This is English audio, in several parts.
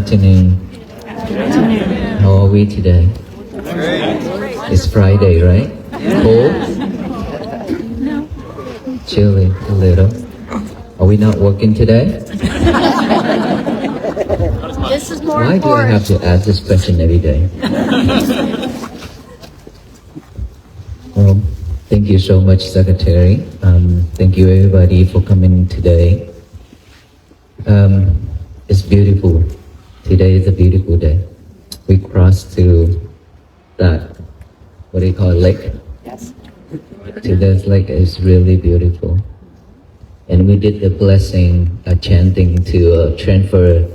afternoon. How are we today? It's Friday, right? Cold? Chilly a little. Are we not working today? This is more Why do I have to ask this question every day? Well, thank you so much, Secretary. Thank you everybody for coming today. It's beautiful. Today is a beautiful day. We crossed to that, what do you call it, lake? Yes. To this lake is really beautiful. And we did the blessing, chanting to transfer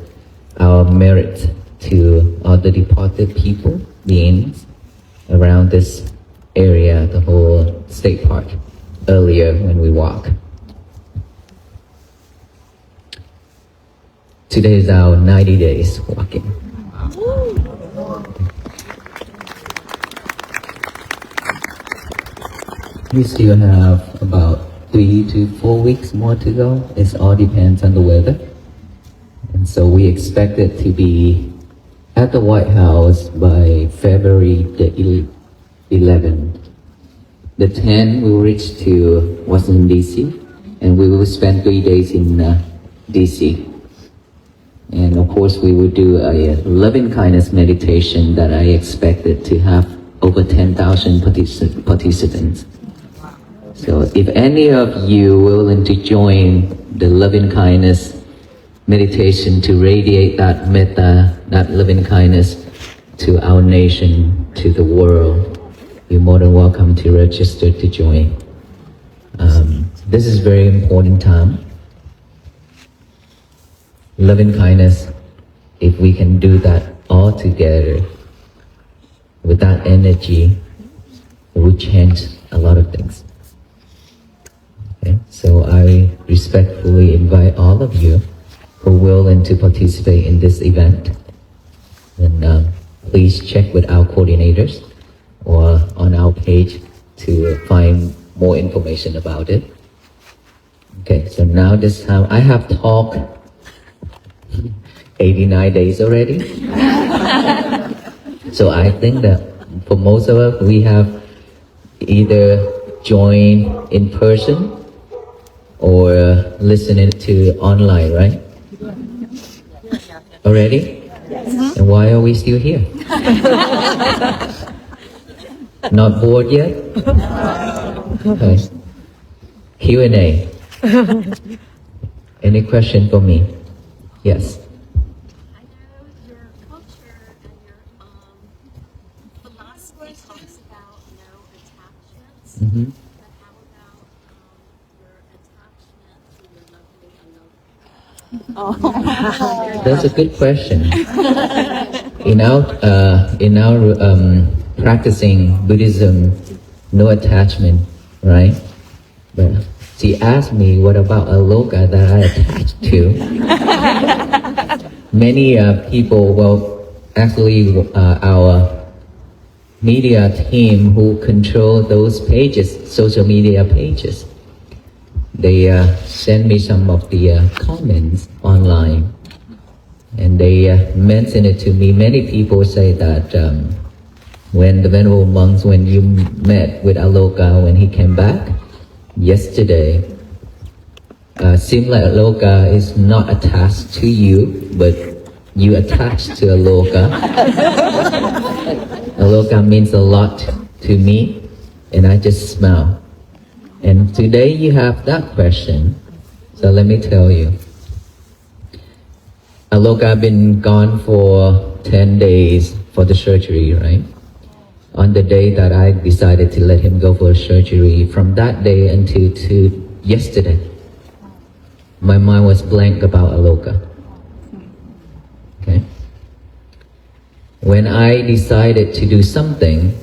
our merit to all the departed people, beings around this area, the whole state park, earlier when we walk. Today is our 90 days walking. We still have about 3 to 4 weeks more to go. It all depends on the weather. And so we expect it to be at the White House by February the 11th. The 10th we'll reach to Washington DC, and we will spend 3 days in DC. And of course we will do a loving kindness meditation that I expected to have over 10,000 participants. So if any of you willing to join the loving kindness meditation to radiate that metta, that loving kindness to our nation, to the world, you're more than welcome to register to join. This is very important time. Loving kindness, if we can do that all together, with that energy, it will change a lot of things. Okay? So I respectfully invite all of you who are willing to participate in this event. And please check with our coordinators or on our page to find more information about it. Okay, so now this time I have talked 89 days already. So I think that for most of us, we have either joined in person or listening to online, right? Already? Yes. And why are we still here? Not bored yet? Okay. Q&A. Any question for me? Yes. I know your culture and your philosophy talks about no attachments. Mm-hmm. But how about your attachment to your lovely unknown? That's a good question. In our practicing Buddhism, no attachment, right? But she asked me, what about a loka that I attached to? Many people, well, actually our media team who control those pages, social media pages, they send me some of the comments online, and they mention it to me. Many people say that when the Venerable monks, when you met with Aloka, when he came back yesterday, seems like Aloka is not attached to you, but you attached to Aloka. Aloka means a lot to me, and I just smile. And today you have that question, so let me tell you. Aloka been gone for 10 days for the surgery, right? On the day that I decided to let him go for surgery, from that day until to yesterday, my mind was blank about Aloka. Okay? When I decided to do something,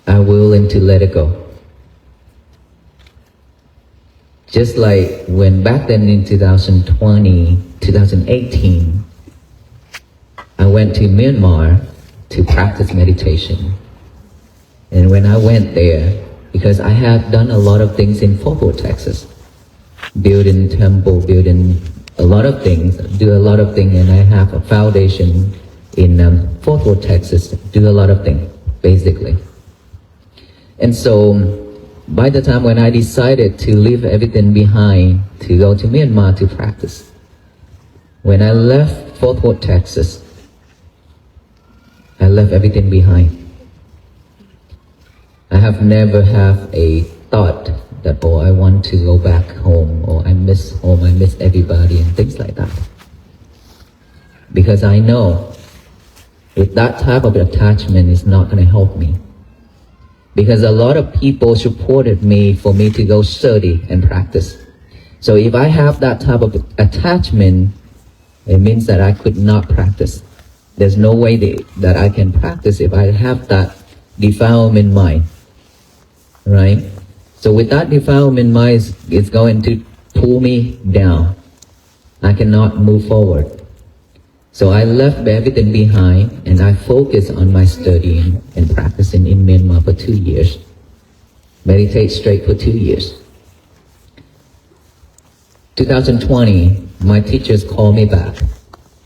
I'm willing to let it go. Just like when back then in 2020, 2018, I went to Myanmar to practice meditation. And when I went there, because I had done a lot of things in Fort Worth, Texas, building temple, building a lot of things, and I have a foundation in Fort Worth, Texas, do a lot of things, basically. And so, by the time when I decided to leave everything behind to go to Myanmar to practice, when I left Fort Worth, Texas, I left everything behind. I have never had a thought that, oh, I want to go back home, or I miss home, I miss everybody, and things like that. Because I know with that type of attachment is not going to help me. Because a lot of people supported me for me to go study and practice. So if I have that type of attachment, it means that I could not practice. There's no way that I can practice if I have that defilement mind, right? So with that defilement mind, it's going to pull me down. I cannot move forward. So I left everything behind and I focused on my studying and practicing in Myanmar for 2 years. Meditate straight for 2 years. 2020, my teachers called me back.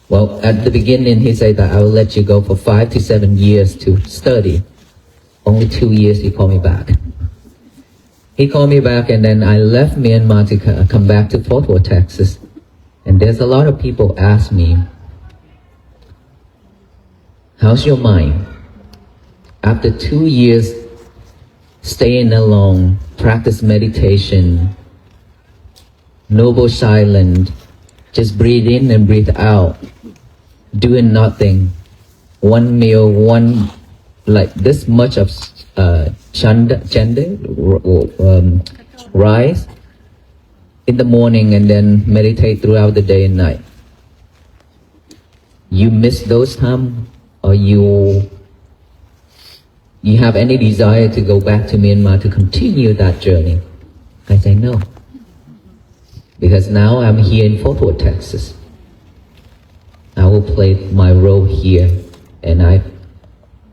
Well, at the beginning, he said that I will let you go for 5 to 7 years to study. Only 2 years he called me back. He called me back and then I left Myanmar to come back to Fort Worth, Texas. And there's a lot of people ask me, how's your mind? After 2 years staying alone, practice meditation, noble silence, just breathe in and breathe out, doing nothing, one meal, like this much of rice in the morning and then meditate throughout the day and night. You miss those times, or you have any desire to go back to Myanmar to continue that journey? I say no. Because now I'm here in Fort Worth, Texas. I will play my role here and I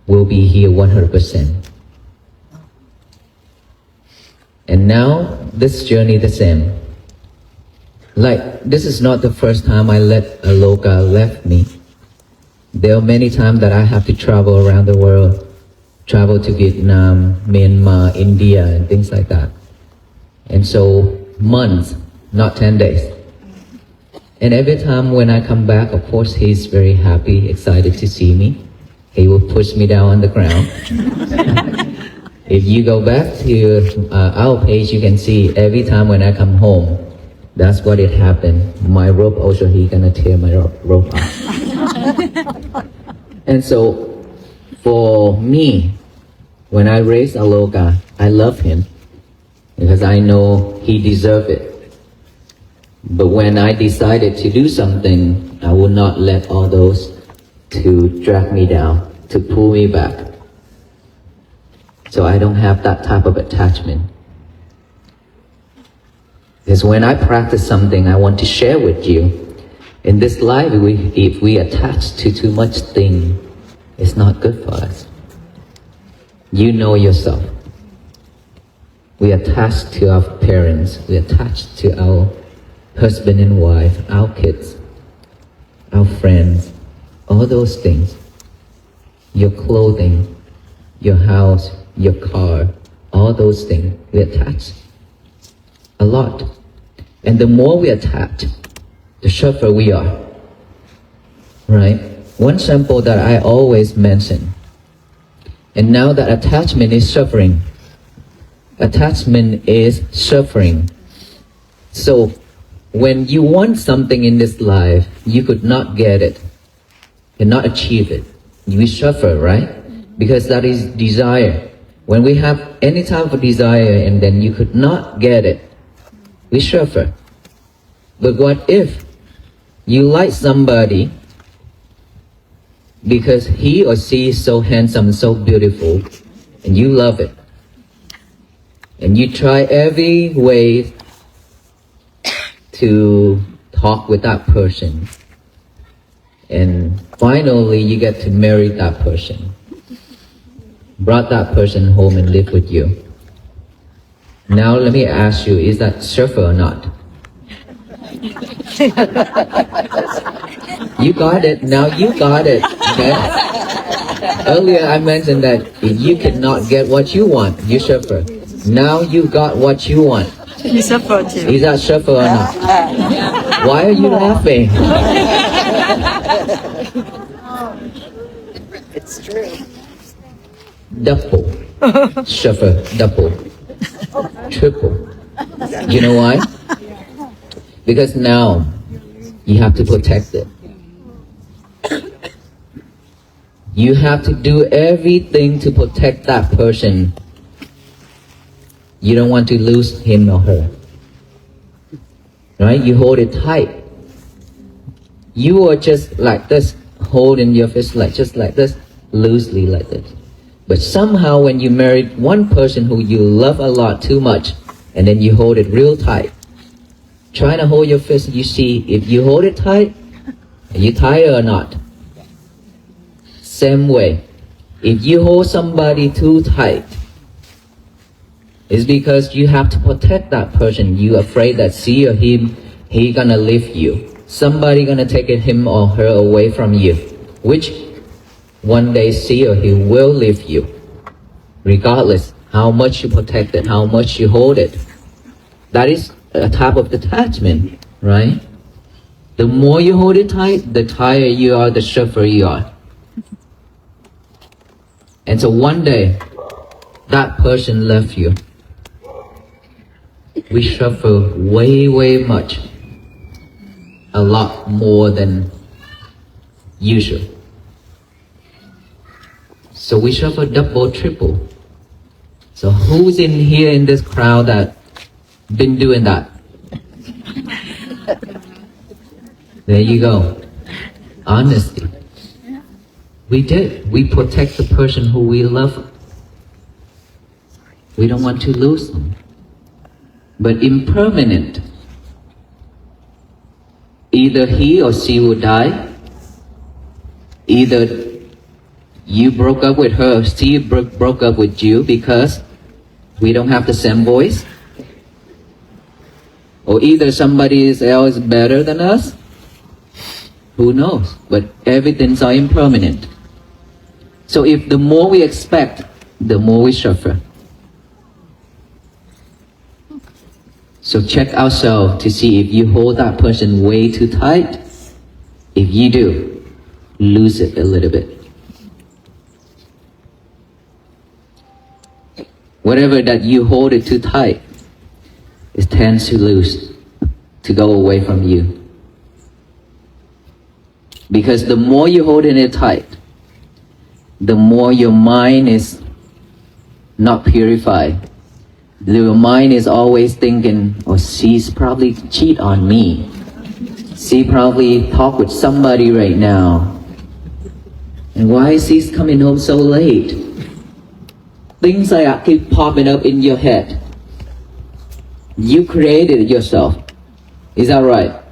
will be here 100%. And now this journey the same. Like, this is not the first time I let Aloka left me. There are many times that I have to travel around the world, travel to Vietnam, Myanmar, India, and things like that. And so, months, not 10 days. And every time when I come back, of course, he's very happy, excited to see me. He will push me down on the ground. If you go back to our page, you can see every time when I come home, that's what it happened. My rope also, he's gonna tear my rope off. And so, for me, when I raised Aloka, I love him because I know he deserved it. But when I decided to do something, I will not let all those to drag me down, to pull me back. So I don't have that type of attachment. Because when I practice something, I want to share with you. In this life, if we attach to too much thing, it's not good for us. You know yourself. We attach to our parents, we attach to our husband and wife, our kids, our friends, all those things. Your clothing, your house, your car, all those things, we attach a lot. And the more we attach, the suffer we are, right? One sample that I always mention, and now that attachment is suffering. Attachment is suffering. So, when you want something in this life, you could not get it, cannot achieve it. You suffer, right? Because that is desire. When we have any type of desire and then you could not get it, we suffer. But what if you like somebody because he or she is so handsome, so beautiful, and you love it, and you try every way to talk with that person, and finally you get to marry that person, brought that person home and live with you. Now let me ask you, is that suffer or not? You got it. Now you got it. Okay? Earlier I mentioned that if you cannot get what you want, you suffer. Now you got what you want. You suffer too. Is that suffer or not? Why are you laughing? It's true. Double. Suffer. Double. Triple. You know why? Because now you have to protect it. You have to do everything to protect that person. You don't want to lose him or her. Right? You hold it tight. You are just like this, holding your fist like just like this, loosely like this. But somehow when you marry one person who you love a lot too much, and then you hold it real tight, trying to hold your fist, you see if you hold it tight, are you tired or not? Same way, if you hold somebody too tight, it's because you have to protect that person. You're afraid that she or him, he gonna leave you. Somebody gonna take him or her away from you, which one day she or he will leave you, regardless how much you protect it, how much you hold it. That is a type of detachment, right? The more you hold it tight, the tighter you are, the suffer you are. And so one day, that person left you. We suffer way much, a lot more than usual. So we suffer double, triple. So who's in here in this crowd that been doing that? There you go. Honesty. We did. We protect the person who we love. We don't want to lose them. But impermanent. Either he or she will die. Either you broke up with her, or she broke up with you because we don't have the same voice. Or either somebody else is better than us. Who knows? But everything's are impermanent. So if the more we expect, the more we suffer. So check ourselves to see if you hold that person way too tight. If you do, lose it a little bit. Whatever that you hold it too tight, it tends to lose, to go away from you. Because the more you hold it tight, the more your mind is not purified. Your mind is always thinking, oh, she's probably cheat on me. She probably talk with somebody right now. And why is she coming home so late? Things like that keep popping up in your head. You created it yourself. Is that right?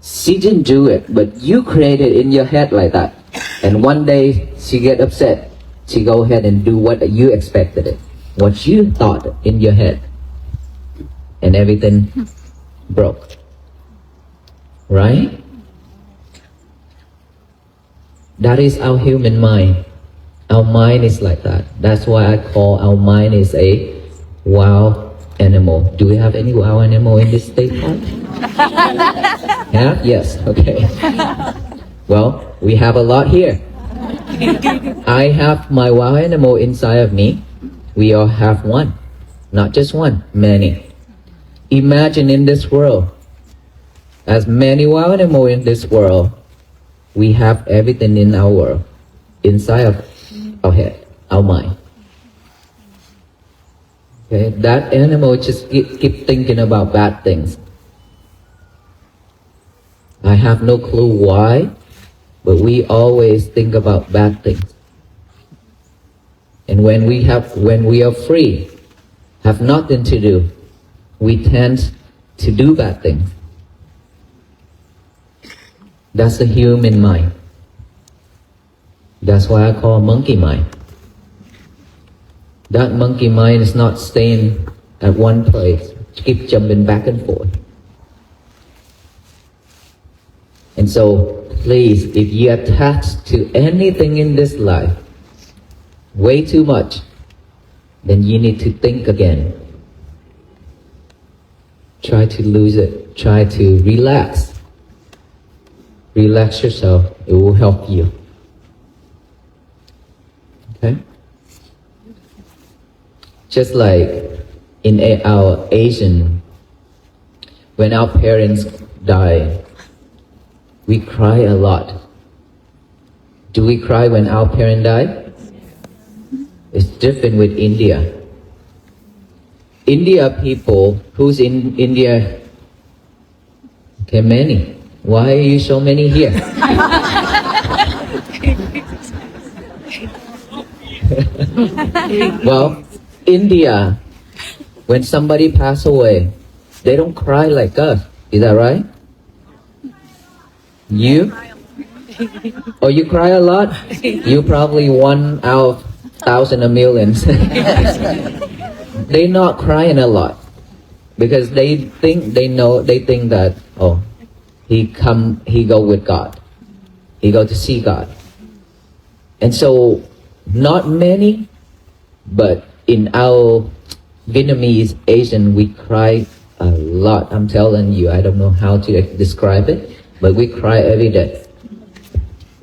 She didn't do it, but you created it in your head like that. And one day she get upset. She go ahead and do what you expected it. What you thought in your head. And everything broke. Right? That is our human mind. Our mind is like that. That's why I call our mind is a wild animal. Do we have any wild animal in this state park? Yeah? Yes. Okay. Well, we have a lot here. I have my wild animal inside of me. We all have one. Not just one, many. Imagine in this world, as many wild animals in this world, we have everything in our world, inside of our head, our mind. Okay? That animal just keep thinking about bad things. I have no clue why, but we always think about bad things. And when we are free, have nothing to do, we tend to do bad things. That's the human mind. That's why I call monkey mind. That monkey mind is not staying at one place, keep jumping back and forth. And so, please, if you attach to anything in this life way too much, then you need to think again. Try to lose it. Try to relax. Relax yourself. It will help you. Okay? Just like in our Asian, when our parents die, we cry a lot. Do we cry when our parent died? It's different with India. India people, who's in India? Okay, many. Why are you so many here? Well, India, when somebody passes away, they don't cry like us. Is that right? You? Oh, you cry a lot? You probably one out of 1,000 or millions. They're not crying a lot because they think that, oh, he go with God. He go to see God. And so, not many, but in our Vietnamese, Asian, we cry a lot. I'm telling you, I don't know how to describe it, but we cry every day.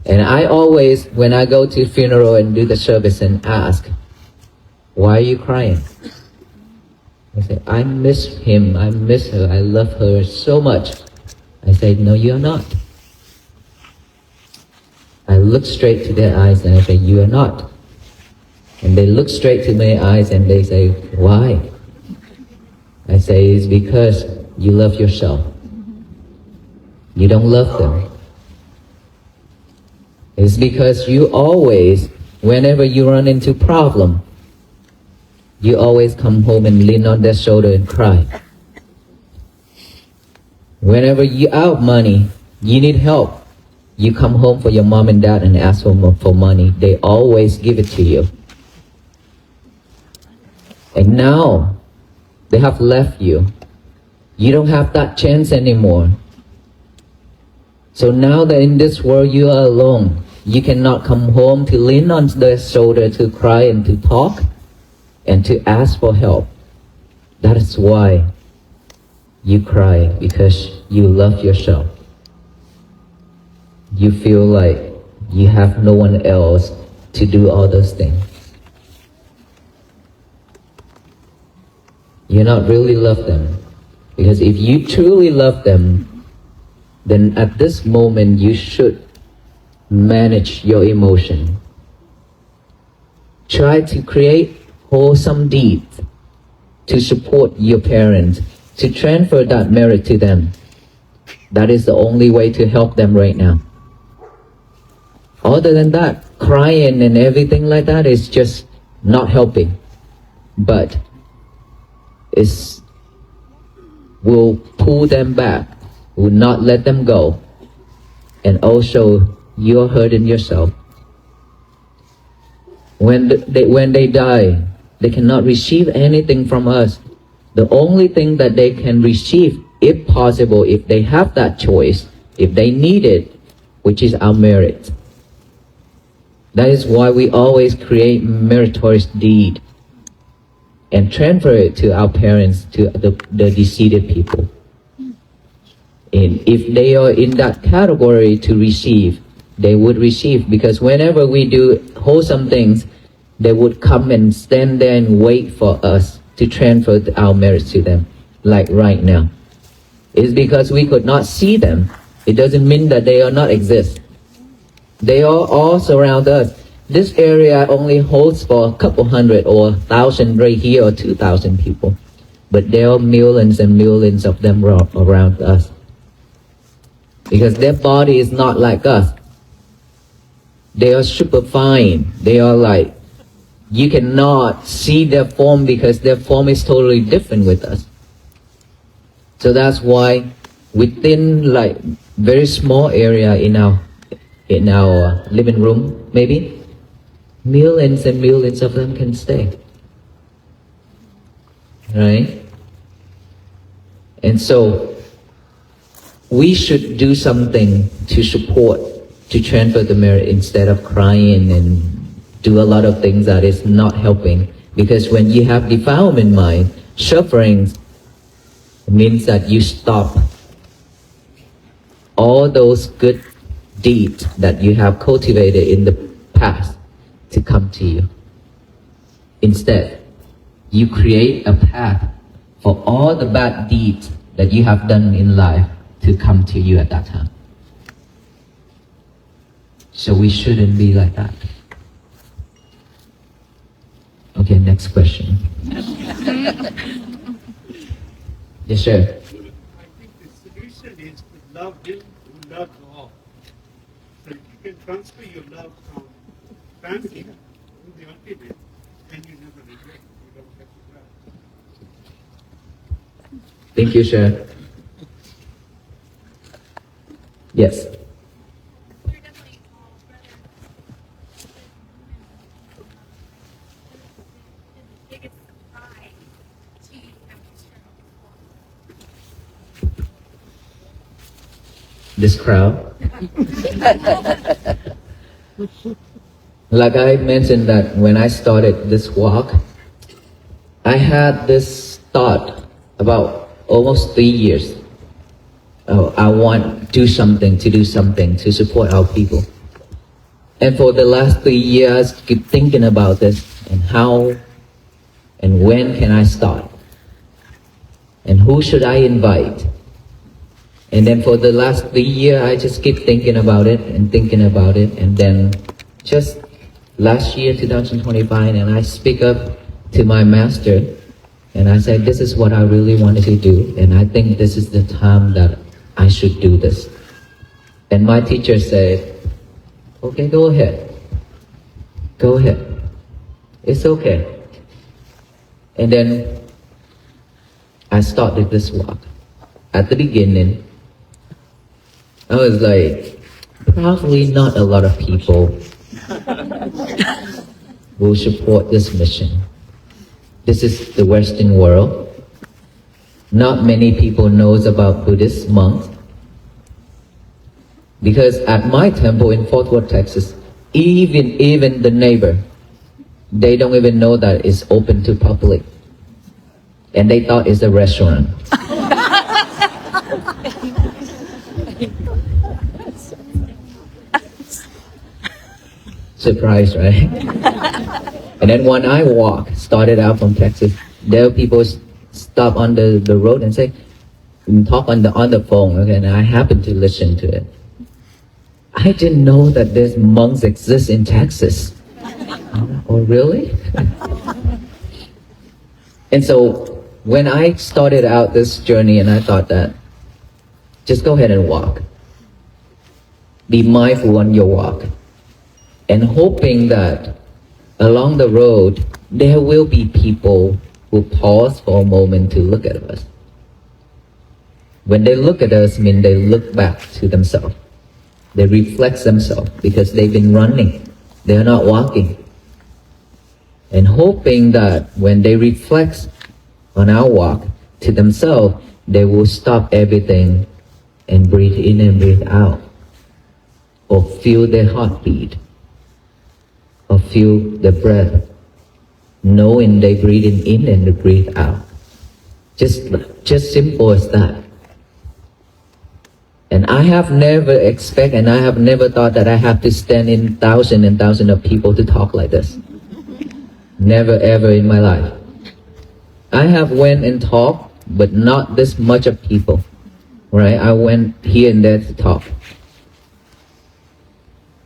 And I always, when I go to funeral and do the service and ask, why are you crying? I say, I miss him, I miss her, I love her so much. I say, no, you're not. I look straight to their eyes and I say, you are not. And they look straight to my eyes and they say, why? I say, it's because you love yourself. You don't love them. It's because you always, whenever you run into problem, you always come home and lean on their shoulder and cry. Whenever you out money, you need help, you come home for your mom and dad and ask for money. They always give it to you. And now, they have left you. You don't have that chance anymore. So now that in this world you are alone, you cannot come home to lean on their shoulder to cry and to talk and to ask for help. That is why you cry, because you love yourself. You feel like you have no one else to do all those things. You not really love them. Because if you truly love them, then at this moment you should manage your emotion. Try to create wholesome deeds to support your parents, to transfer that merit to them. That is the only way to help them right now. Other than that, crying and everything like that is just not helping. But it will pull them back, will not let them go. And also, you're hurting yourself. When they die, they cannot receive anything from us. The only thing that they can receive, if possible, if they have that choice, if they need it, which is our merit. That is why we always create meritorious deed and transfer it to our parents, to the deceased people. And if they are in that category to receive, they would receive, because whenever we do wholesome things, they would come and stand there and wait for us to transfer our merits to them, like right now. It's because we could not see them. It doesn't mean that they are not exist. They are all surround us. This area only holds for a couple hundred or 1,000 right here, or 2,000 people. But there are millions and millions of them around us. Because their body is not like us. They are super fine. They are like, you cannot see their form because their form is totally different with us. So that's why within like very small area in our living room, maybe, millions and millions of them can stay. Right? And so, we should do something to support, to transfer the merit instead of crying and do a lot of things that is not helping. Because when you have defilement mind, suffering means that you stop all those good deeds that you have cultivated in the past to come to you. Instead, you create a path for all the bad deeds that you have done in life to come to you at that time. So we shouldn't be like that. Okay, next question. Yes, sir. I think the solution is to love him who loves all. So if you can transfer your love from family to the ultimate, then you never regret. You don't have to cry. Thank you, sir. Yes. We're definitely all brothers. The biggest pride to have this struggle before. This crowd. Like I mentioned that when I started this walk, I had this thought about almost 3 years. Oh, I want to do something to support our people. And for the last 3 years, I keep thinking about this and how and when can I start? And who should I invite? And then for the last 3 years, I just keep thinking about it. And then just last year, 2025, and I speak up to my master and I said, this is what I really wanted to do. And I think this is the time that I should do this. And my teacher said, okay, go ahead. Go ahead. It's okay. And then I started this walk. At the beginning, I was like, probably not a lot of people will support this mission. This is the Western world. Not many people knows about Buddhist monks. Because at my temple in Fort Worth, Texas, even the neighbor, they don't even know that it's open to public. And they thought it's a restaurant. Surprise, right? And then when I started out from Texas, there were people stop on the road and say, talk on the phone, okay, and I happened to listen to it. I didn't know that there's monks exist in Texas. Oh, really? And so when I started out this journey, and I thought that, just go ahead and walk. Be mindful on your walk. And hoping that along the road, there will be people who pause for a moment to look at us. When they look at us, they look back to themselves. They reflect themselves because they've been running. They're not walking. And hoping that when they reflect on our walk to themselves, they will stop everything and breathe in and breathe out. Or feel their heartbeat. Or feel the breath. Knowing they breathing in and they breathe out. Just simple as that. And I have never and I have never thought that I have to stand in thousands and thousands of people to talk like this. Never ever in my life. I have went and talked, but not this much of people, right? I went here and there to talk.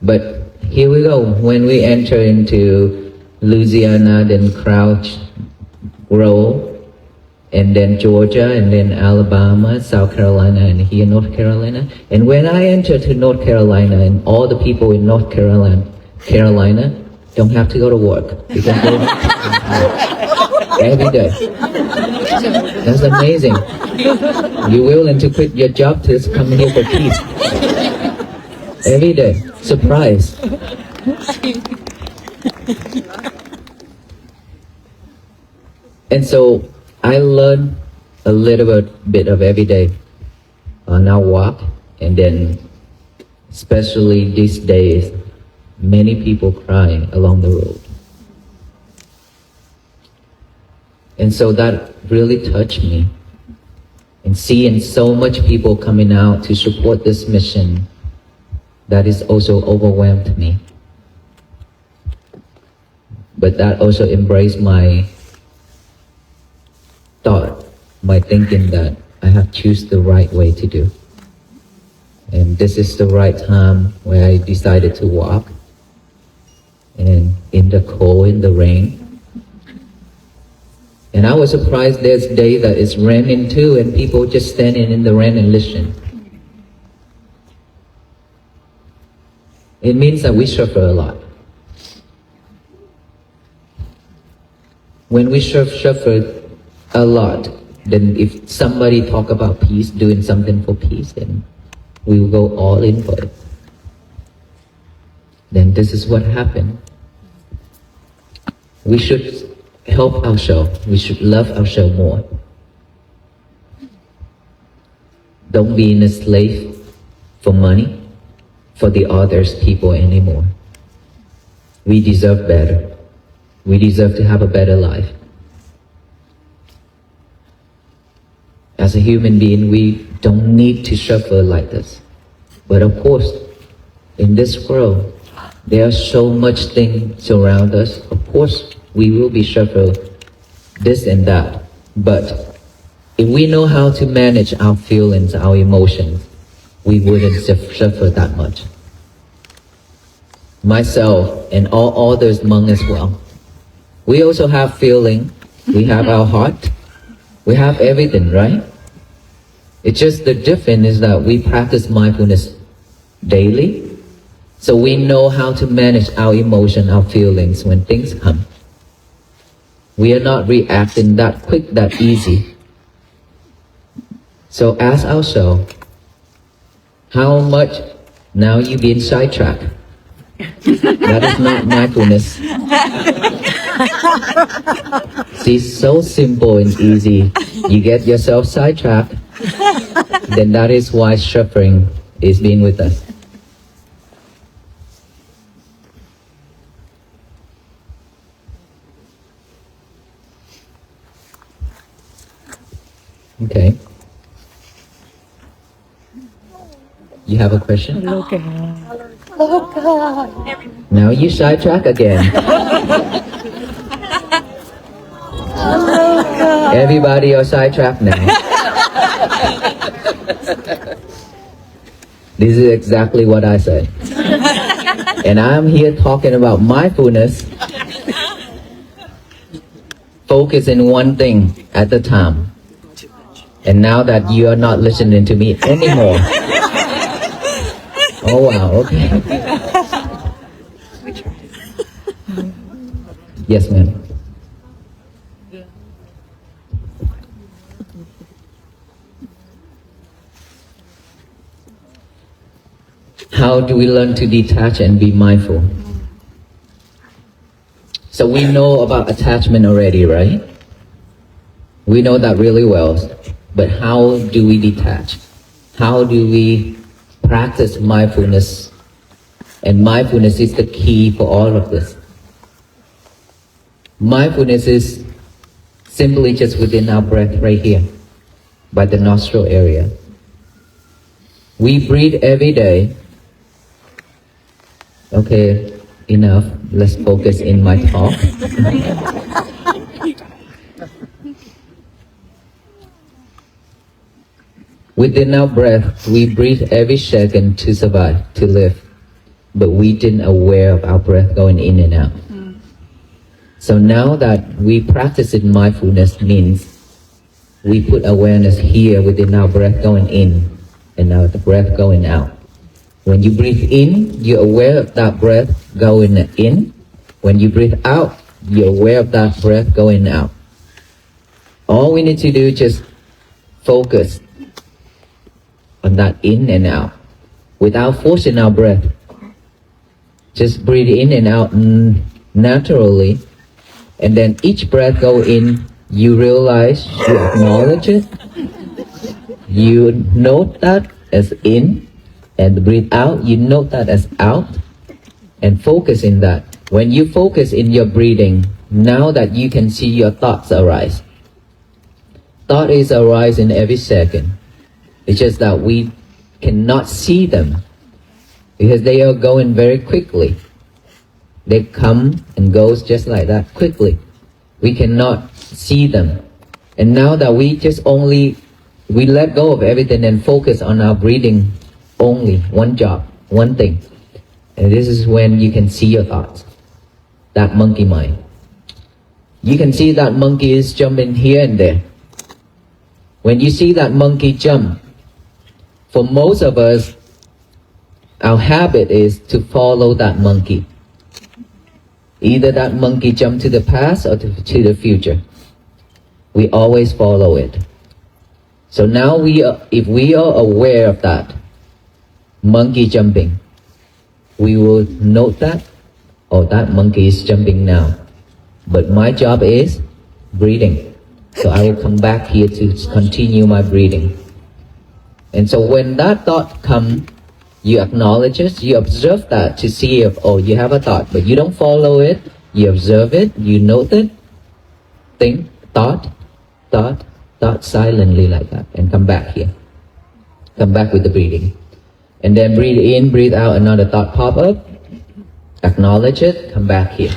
But here we go. When we enter into Louisiana, then Crouch Grove, and then Georgia, and then Alabama, South Carolina, and here North Carolina. And when I enter to North Carolina, and all the people in North Carolina don't have to go to work. Because they every day. That's amazing. You're willing to quit your job to come here for peace. Every day. Surprise. And so I learned a little bit of every day. on our walk, and then especially these days, many people crying along the road. And so that really touched me. And seeing so much people coming out to support this mission, that is also overwhelmed me. But that also embraced my thought, my thinking that I have choose the right way to do. And this is the right time where I decided to walk. And in the cold, in the rain. And I was surprised there's a day that it's raining too, and people just standing in the rain and listen. It means that we suffer a lot. When we suffer a lot, then if somebody talk about peace, doing something for peace, then we will go all in for it. Then this is what happened. We should help ourselves. We should love ourselves more. Don't be a slave for money, for the others people anymore. We deserve better. We deserve to have a better life. As a human being, we don't need to suffer like this. But of course, in this world, there are so much things around us. Of course, we will be suffer this and that. But if we know how to manage our feelings, our emotions, we wouldn't suffer that much. Myself and all others monks as well. We also have feeling. We have our heart. We have everything, right? It's just the difference is that we practice mindfulness daily. So we know how to manage our emotion, our feelings when things come. We are not reacting that quick, that easy. So ask ourselves, how much now you being sidetracked? That is not mindfulness. See, so simple and easy. You get yourself sidetracked, then that is why suffering is being with us. Okay. You have a question? Now you sidetrack again. Everybody are sidetracked now. This is exactly what I said. And I'm here talking about mindfulness. Focus in one thing at a time. And now that you are not listening to me anymore. Oh wow, okay. Yes, ma'am. How do we learn to detach and be mindful? So we know about attachment already, right? We know that really well. But how do we detach? How do we practice mindfulness? And mindfulness is the key for all of this. Mindfulness is simply just within our breath right here, by the nostril area. We breathe every day. Okay, enough. Let's focus in my talk. Within our breath, we breathe every second to survive, to live. But we didn't aware of our breath going in and out. So now that we practice in mindfulness means we put awareness here within our breath going in and now the breath going out. When you breathe in, you're aware of that breath going in. When you breathe out, you're aware of that breath going out. All we need to do is just focus on that in and out without forcing our breath. Just breathe in and out naturally, and then each breath go in, you realize, you acknowledge it, You note that as in, and breathe out, you note that as out, and focus in that. When you focus in your breathing, now that you can see your thoughts arise. Thought is arising every second. It's just that we cannot see them because they are going very quickly. They come and goes just like that, quickly. We cannot see them. And now that we let go of everything and focus on our breathing only, one job, one thing. And this is when you can see your thoughts, that monkey mind. You can see that monkey is jumping here and there. When you see that monkey jump, for most of us, our habit is to follow that monkey. Either that monkey jump to the past or to the future. We always follow it. So now if we are aware of that monkey jumping, we will note that, oh, that monkey is jumping now. But my job is breathing. So I will come back here to continue my breathing. And so when that thought comes, you acknowledge it, you observe that to see if, oh, you have a thought, but you don't follow it, you observe it, you note it, think, thought silently like that, and come back here. Come back with the breathing. And then breathe in, breathe out, another thought pop up, acknowledge it, come back here.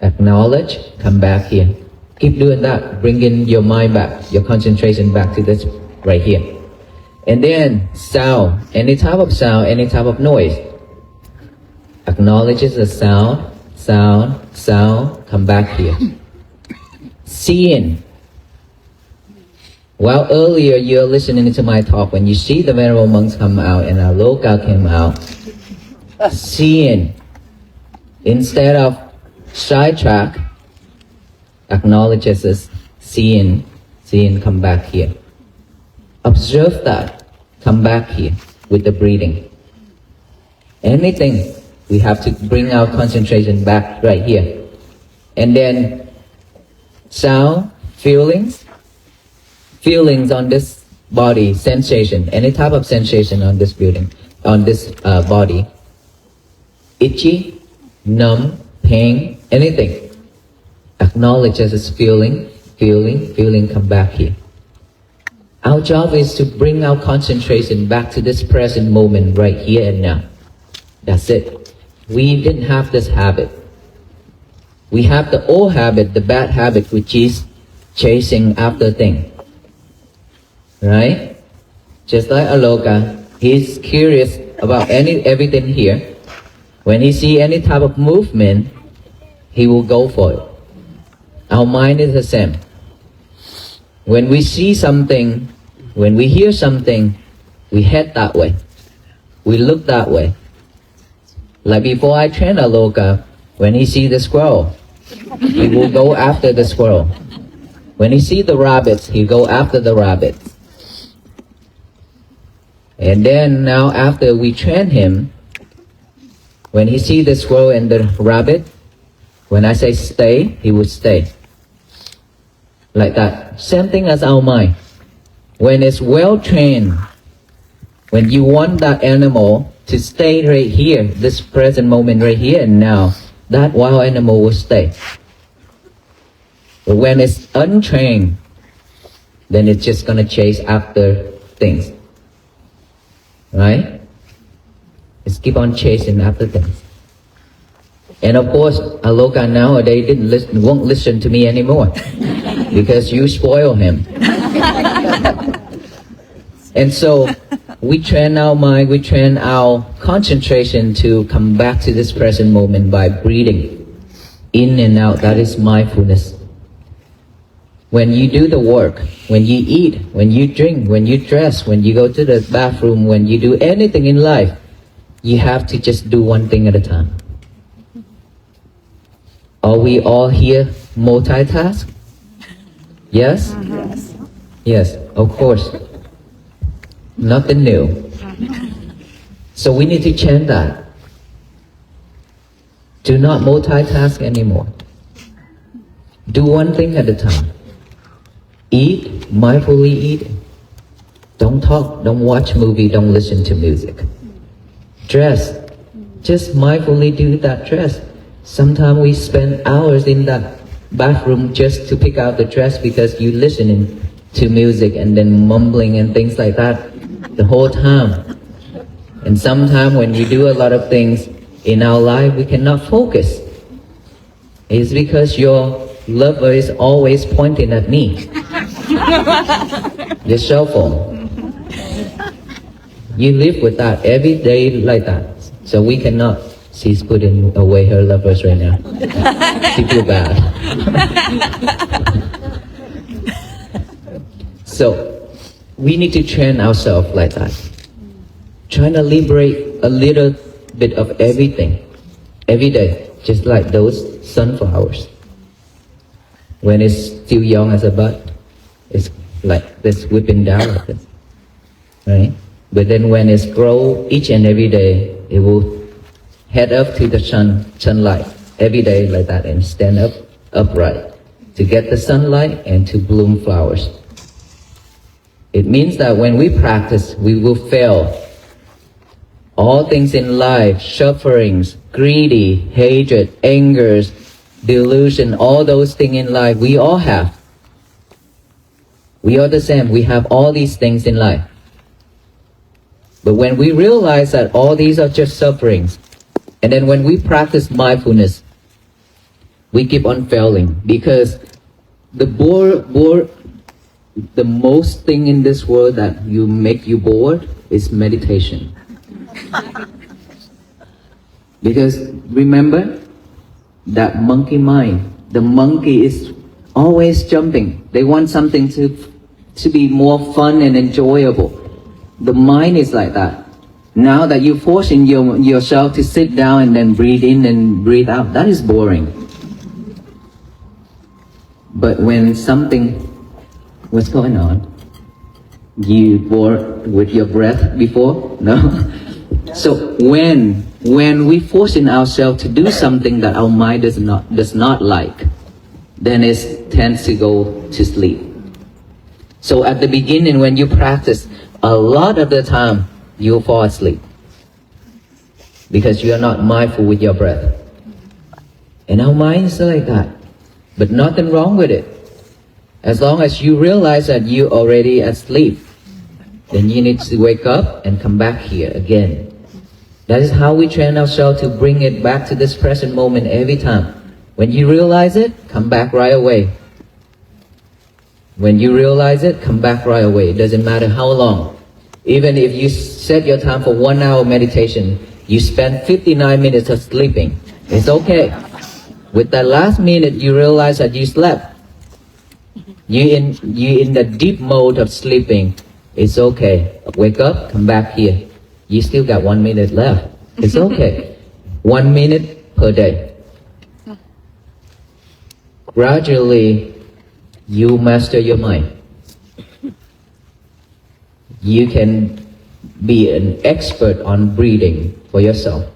Acknowledge, come back here. Keep doing that, bringing your mind back, your concentration back to this right here. And then sound, any type of sound, any type of noise. Acknowledges the sound, come back here. Seeing. While earlier you're listening to my talk, when you see the Venerable Monks come out and Aloka came out, seeing, instead of sidetrack, acknowledges as seeing, come back here. Observe that, come back here with the breathing. Anything, we have to bring our concentration back right here. And then sound, feelings on this body, sensation, any type of sensation on this body. Itchy, numb, pain, anything. Acknowledge as feeling, come back here. Our job is to bring our concentration back to this present moment right here and now. That's it. We didn't have this habit. We have the old habit, the bad habit, which is chasing after things. Right? Just like Aloka, he's curious about everything here. When he see any type of movement, he will go for it. Our mind is the same. When we see something, when we hear something, we head that way. We look that way. Like before I train Aloka, when he see the squirrel, he will go after the squirrel. When he see the rabbits, he go after the rabbits. And then now after we train him, when he see the squirrel and the rabbit, when I say stay, he will stay. Like that. Same thing as our mind. When it's well trained, when you want that animal to stay right here, this present moment right here and now, that wild animal will stay. But when it's untrained, then it's just going to chase after things. Right? It's keep on chasing after things. And of course, Aloka nowadays won't listen to me anymore because you spoil him. And so we train our mind, we train our concentration to come back to this present moment by breathing in and out. That is mindfulness. When you do the work, when you eat, when you drink, when you dress, when you go to the bathroom, when you do anything in life, you have to just do one thing at a time. Are we all here multitask? Yes? Yes. Yes, of course. Nothing new. So we need to change that. Do not multitask anymore. Do one thing at a time. Eat, mindfully eating. Don't talk, don't watch movie, don't listen to music. Dress. Just mindfully do that dress. Sometimes we spend hours in that bathroom just to pick out the dress because you listening to music and then mumbling and things like that the whole time. And sometimes when we do a lot of things in our life, we cannot focus. It's because your lover is always pointing at me. Your cell phone. You live with that every day like that. So we cannot. She's putting away her lovers right now. She feel bad. So we need to train ourselves like that. Trying to liberate a little bit of everything every day, just like those sunflowers. When it's still young as a bud, it's like this whipping down like this, right? But then when it's grow each and every day, it will head up to the sunlight every day like that and stand up upright to get the sunlight and to bloom flowers. It means that when we practice, we will fail. All things in life, sufferings, greedy, hatred, angers, delusion, all those things in life, we all have. We are the same. We have all these things in life. But when we realize that all these are just sufferings, and then when we practice mindfulness, we keep on failing because the most thing in this world that you make you bored is meditation. Because remember that monkey mind, the monkey is always jumping. They want something to be more fun and enjoyable. The mind is like that. Now that you're forcing yourself to sit down and then breathe in and breathe out, that is boring. But when something, what's going on? You bored with your breath before? No? So when we forcing ourselves to do something that our mind does not like, then it tends to go to sleep. So at the beginning when you practice, a lot of the time you'll fall asleep because you are not mindful with your breath. And our mind is like that. But nothing wrong with it. As long as you realize that you're already asleep, then you need to wake up and come back here again. That is how we train ourselves to bring it back to this present moment every time. When you realize it, come back right away. When you realize it, come back right away. It doesn't matter how long. Even if you set your time for 1 hour meditation, you spend 59 minutes of sleeping. It's okay. With that last minute, you realize that you slept. You in the deep mode of sleeping. It's okay. Wake up, come back here. You still got 1 minute left. It's okay. 1 minute per day. Gradually, you master your mind. You can be an expert on breathing for yourself.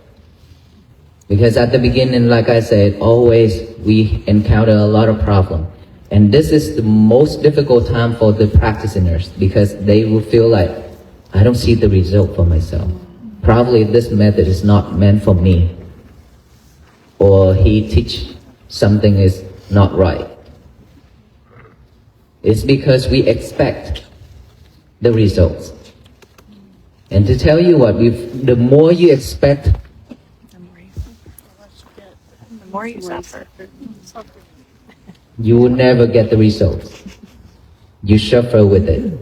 Because at the beginning, like I said, always we encounter a lot of problems. And this is the most difficult time for the practitioners because they will feel like, I don't see the result for myself. Probably this method is not meant for me. Or he teach something is not right. It's because we expect the results. And to tell you what, the more you expect, The more you suffer. you will never get the results. You suffer with it.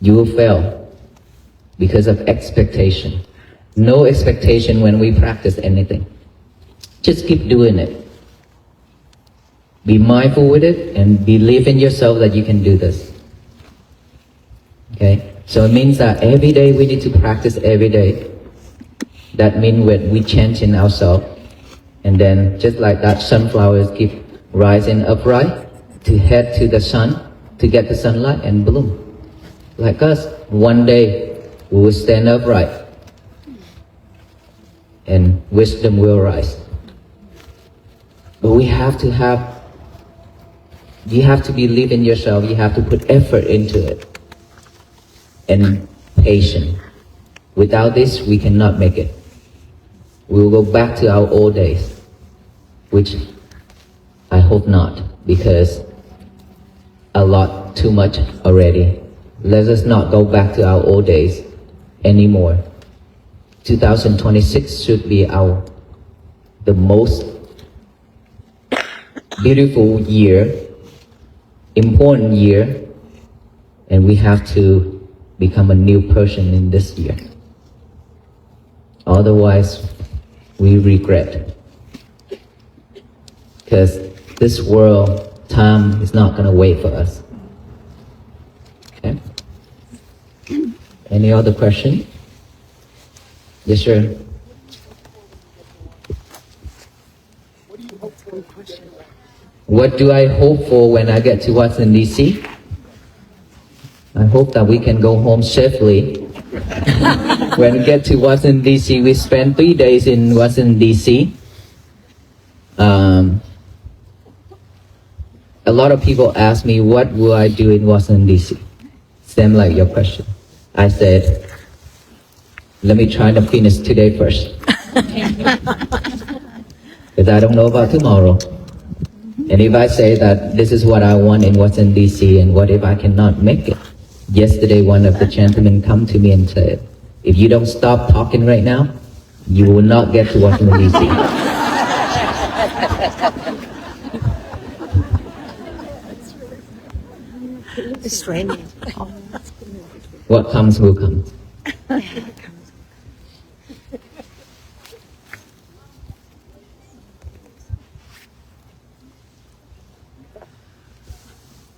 You will fail because of expectation. No expectation when we practice anything. Just keep doing it. Be mindful with it and believe in yourself that you can do this. Okay? So it means that every day we need to practice every day. That means when we change in ourselves. And then just like that, sunflowers keep rising upright to head to the sun, to get the sunlight and bloom. Like us, one day we will stand upright and wisdom will rise. But you have to believe in yourself, you have to put effort into it. and patient. Without this, we cannot make it. We will go back to our old days, which I hope not, because a lot too much already. Let us not go back to our old days anymore. 2026 should be the most beautiful year, important year, and we have to become a new person in this year. Otherwise, we regret. Because this world, time is not going to wait for us. Okay? Any other question? Yes, sir. What do I hope for when I get to Washington, D.C.? I hope that we can go home safely. When we get to Washington, D.C., we spend 3 days in Washington, D.C. A lot of people ask me, what will I do in Washington, D.C.? Same like your question. I said, let me try to finish today first. Because I don't know about tomorrow. And if I say that this is what I want in Washington, D.C., and what if I cannot make it? Yesterday, one of the gentlemen come to me and said, if you don't stop talking right now, you will not get to Washington, D.C. It's raining. What comes will come.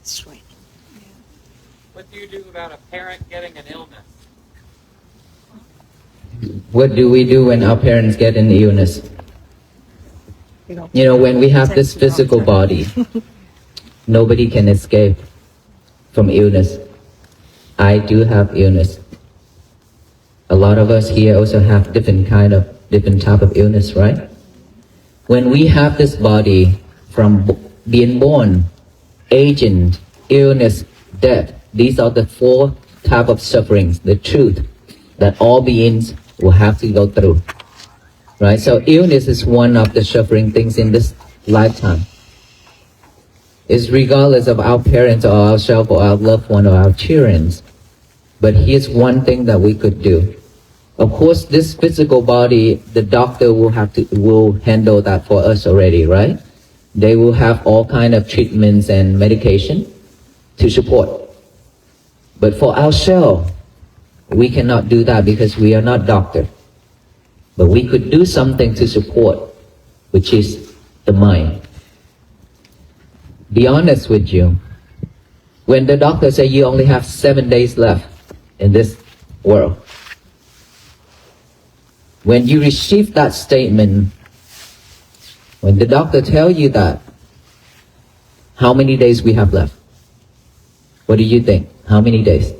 It's raining. What do you do about a parent getting an illness? What do we do when our parents get an illness? You know, when we have this physical body, nobody can escape from illness. I do have illness. A lot of us here also have different type of illness, right? When we have this body, from being born, aging, illness, death, these are the 4 type of sufferings, the truth that all beings will have to go through. Right? So illness is one of the suffering things in this lifetime. It's regardless of our parents or ourselves or our loved one or our children. But here's one thing that we could do. Of course, this physical body, the doctor will handle that for us already, right? They will have all kind of treatments and medication to support. But for ourselves, we cannot do that because we are not doctor. But we could do something to support, which is the mind. Be honest with you. When the doctor says you only have 7 days left in this world, when you receive that statement, when the doctor tells you that, how many days we have left? What do you think? How many days?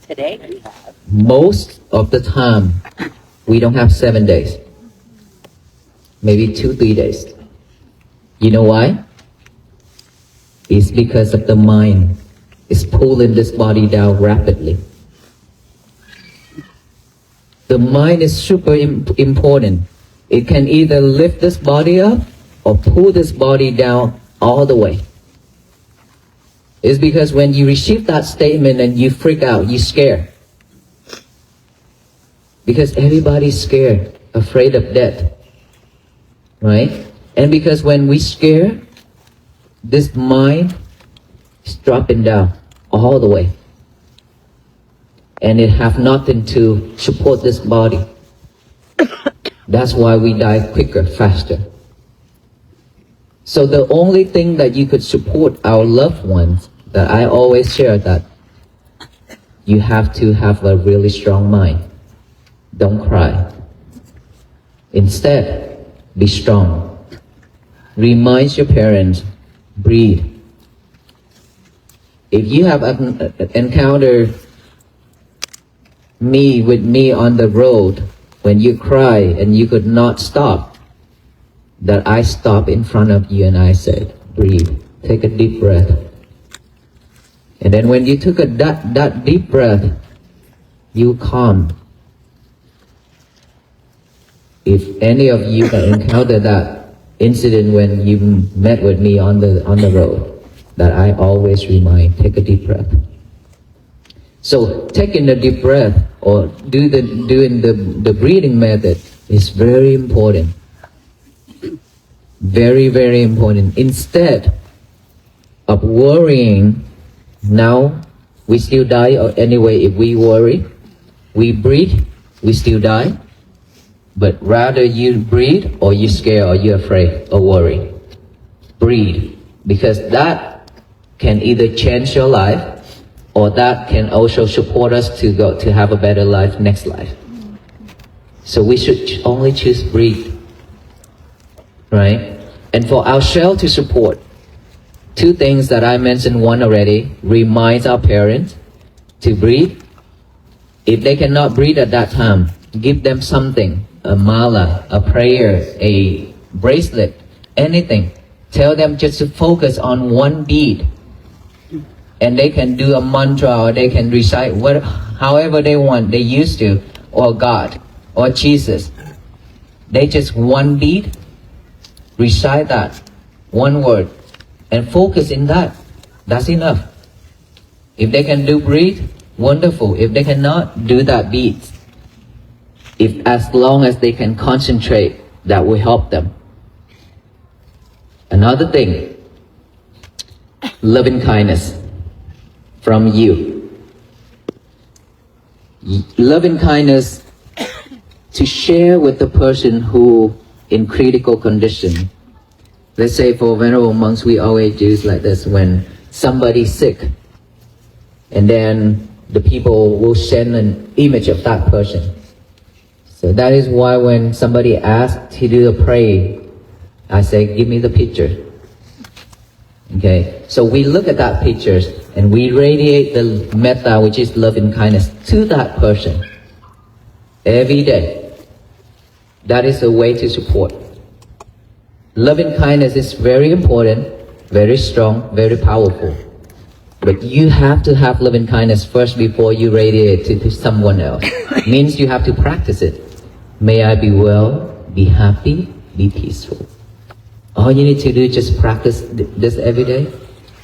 Today we have. Most of the time, we don't have 7 days. Maybe 2-3 days. You know why? It's because of the mind. It's pulling this body down rapidly. The mind is super important. It can either lift this body up or pull this body down all the way. It's because when you receive that statement and you freak out, you scare. Because everybody's scared, afraid of death. Right? And because when we scare, this mind is dropping down all the way. And it have nothing to support this body. That's why we die quicker, faster. So the only thing that you could support our loved ones, that I always share, that you have to have a really strong mind. Don't cry. Instead, be strong. Remind your parents, breathe. If you have encountered with me on the road, when you cry and you could not stop, that I stop in front of you and I said, breathe, take a deep breath. And then when you took that deep breath, you calm. If any of you encounter that incident when you met with me on the road, that I always remind, take a deep breath. So taking the deep breath or doing the breathing method is very important. Very, very important. Instead of worrying, now we still die anyway if we worry. We breathe, we still die. But rather you breathe or you scared or you afraid or worry. Breathe, because that can either change your life or that can also support us to have a better life next life. So we should only choose breathe, right? And for ourselves to support, two things that I mentioned, one already, remind our parents to breathe. If they cannot breathe at that time, give them something, a mala, a prayer, a bracelet, anything. Tell them just to focus on one beat. And they can do a mantra or they can recite however they want, they used to, or God, or Jesus. They just one beat, recite that, one word, and focus in that. That's enough. If they can do breathe, wonderful. If they cannot, do that beat. If as long as they can concentrate, that will help them. Another thing, loving kindness from you. Loving kindness to share with the person who in critical condition. Let's say for venerable monks, we always do like this when somebody's sick, and then the people will send an image of that person. So that is why when somebody asks to do the prayer, I say, give me the picture. Okay, so we look at that pictures and we radiate the metta, which is love and kindness, to that person every day. That is a way to support. Love and kindness is very important, very strong, very powerful. But you have to have love and kindness first before you radiate it to someone else. Means you have to practice it. May I be well, be happy, be peaceful. All you need to do is just practice this every day.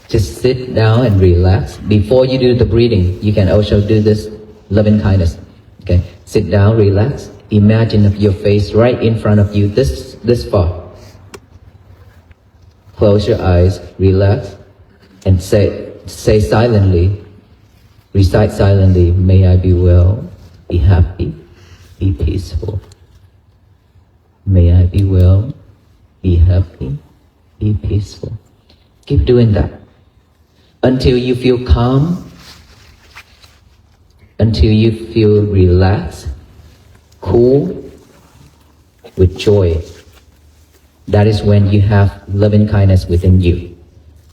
Just sit down and relax. Before you do the breathing, you can also do this love and kindness. Okay, sit down, relax. Imagine of your face right in front of you, this far. Close your eyes, relax, and say silently, recite silently, may I be well, be happy, be peaceful. May I be well, be happy, be peaceful. Keep doing that until you feel calm, until you feel relaxed, cool, with joy. That is when you have loving kindness within you.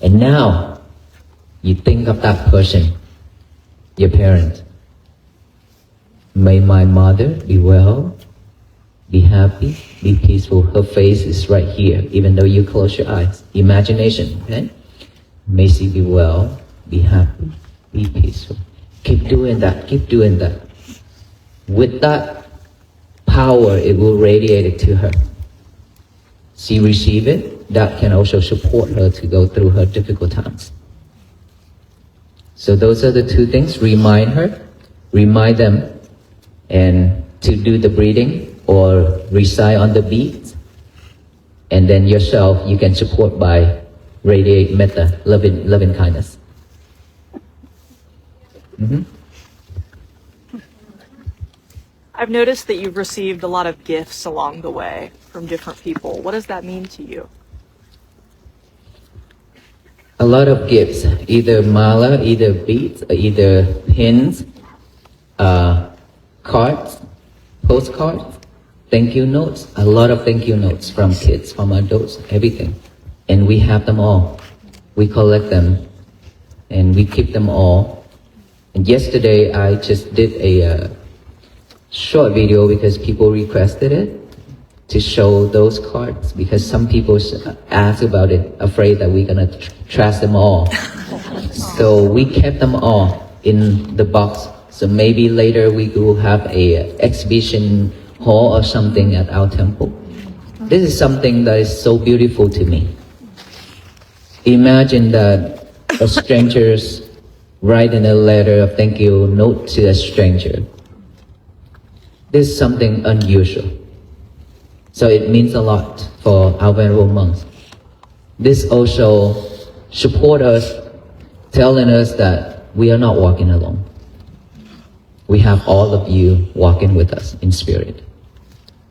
And now, you think of that person, your parent. May my mother be well, be happy, be peaceful. Her face is right here, even though you close your eyes. Imagination, okay? May she be well, be happy, be peaceful. Keep doing that, keep doing that. With that power, it will radiate it to her. She receive it, that can also support her to go through her difficult times. So those are the two things. Remind her, remind them, and to do the breathing or recite on the beat. And then yourself, you can support by radiate metta, loving kindness. Mm-hmm. I've noticed that you've received a lot of gifts along the way from different people. What does that mean to you? A lot of gifts, either mala, either beads, either pins, cards, postcards, thank you notes, a lot of thank you notes from kids, from adults, everything. And we have them all. We collect them and we keep them all. And yesterday I just did a short video because people requested it. to show those cards because some people ask about it, afraid that we're gonna trash them all. So we kept them all in the box. So maybe later we will have a exhibition hall or something at our temple. This is something that is so beautiful to me. Imagine that a stranger's writing a letter of thank you note to a stranger. This is something unusual. So it means a lot for our venerable monks. This also support us, telling us that we are not walking alone. We have all of you walking with us in spirit.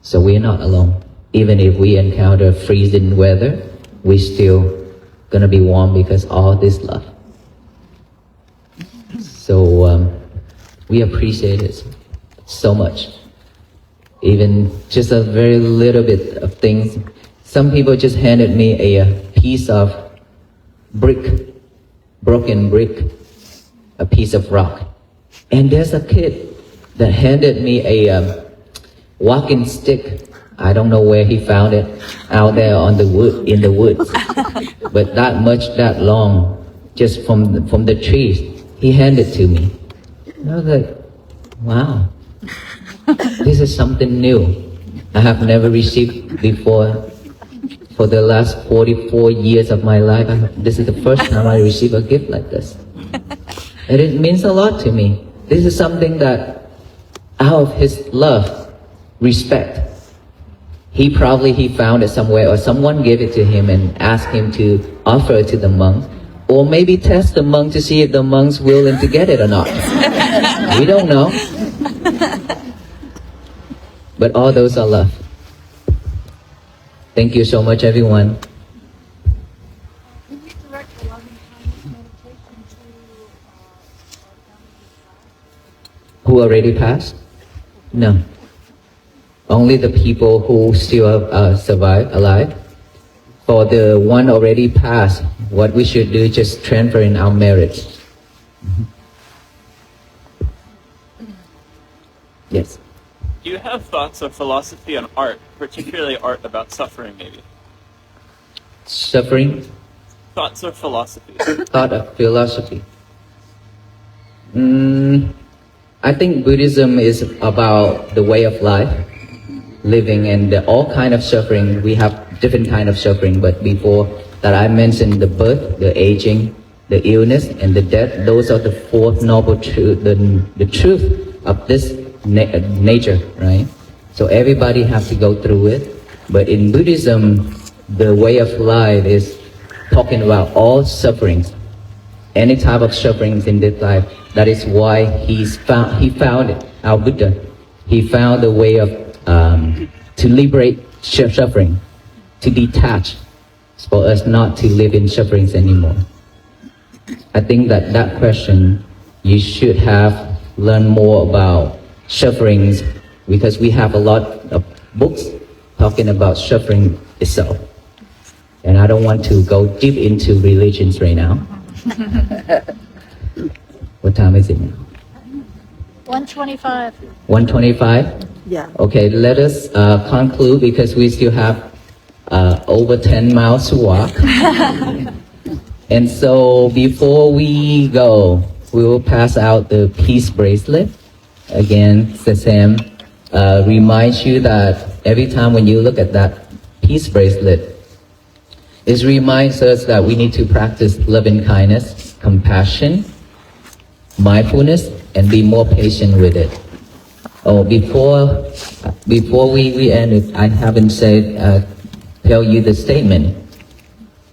So we are not alone. Even if we encounter freezing weather, we still gonna be warm because all this love. So we appreciate it so much. Even just a very little bit of things. Some people just handed me a piece of brick, broken brick, a piece of rock. And there's a kid that handed me a walking stick. I don't know where he found it, out there on the wood, in the woods. But that much, that long, just from the trees, he handed to me. And I was like, wow. This is something new. I have never received before. For the last 44 years of my life, this is the first time I receive a gift like this. And it means a lot to me. This is something that, out of his love, respect, he found it somewhere, or someone gave it to him and asked him to offer it to the monks, or maybe test the monk to see if the monk's willing to get it or not. We don't know. But all those are love. Thank you so much, everyone. Can you direct the loving kindness meditation to Who already passed? No. Only the people who still alive. For the one already passed, what we should do is just transfer in our merits. Yes. Do you have thoughts of philosophy on art, particularly art about suffering, maybe? Suffering? Thoughts of philosophy. Thought of philosophy. I think Buddhism is about the way of life, living, and all kind of suffering. We have different kind of suffering, but before that I mentioned the birth, the aging, the illness, and the death. Those are the four noble truth, the truth of this nature, right? So everybody has to go through it. But in Buddhism, the way of life is talking about all sufferings, any type of sufferings in this life. That is why he found our Buddha. He found a way of to liberate suffering, to detach, for us not to live in sufferings anymore. I think that question, you should have learned more about sufferings, because we have a lot of books talking about suffering itself. And I don't want to go deep into religions right now. What time is it now? 1:25. 1:25? Yeah. Okay, let us conclude because we still have over 10 miles to walk. And so before we go, we will pass out the peace bracelet. Again, Sesam reminds you that every time when you look at that peace bracelet, it reminds us that we need to practice loving kindness, compassion, mindfulness, and be more patient with it. Oh, before we end it, I haven't said, tell you the statement.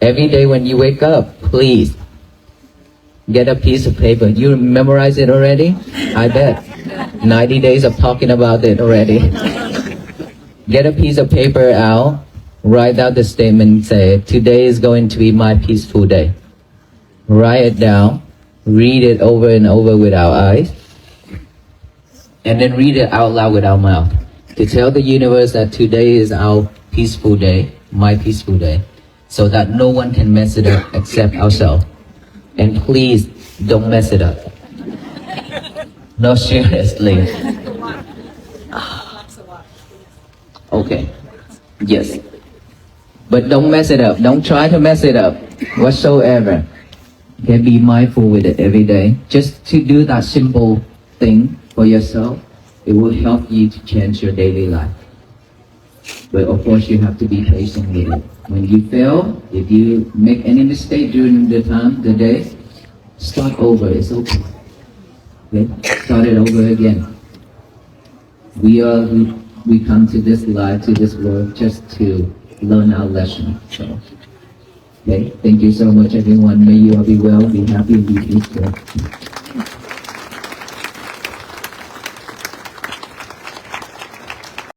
Every day when you wake up, please get a piece of paper. You memorize it already? I bet. 90 days of talking about it already. Get a piece of paper out, write out the statement, say, today is going to be my peaceful day. Write it down, read it over and over with our eyes, and then read it out loud with our mouth. To tell the universe that today is our peaceful day, my peaceful day, so that no one can mess it up except ourselves. And please don't mess it up. No, seriously. Okay. Yes. But don't mess it up. Don't try to mess it up whatsoever. Okay, be mindful with it every day. Just to do that simple thing for yourself, it will help you to change your daily life. But of course, you have to be patient with it. When you fail, if you make any mistake during the day, start over. It's okay. Okay? Start it over again. We come to this life, to this world, just to learn our lesson. So, okay, thank you so much, everyone. May you all be well, be happy, and be peaceful.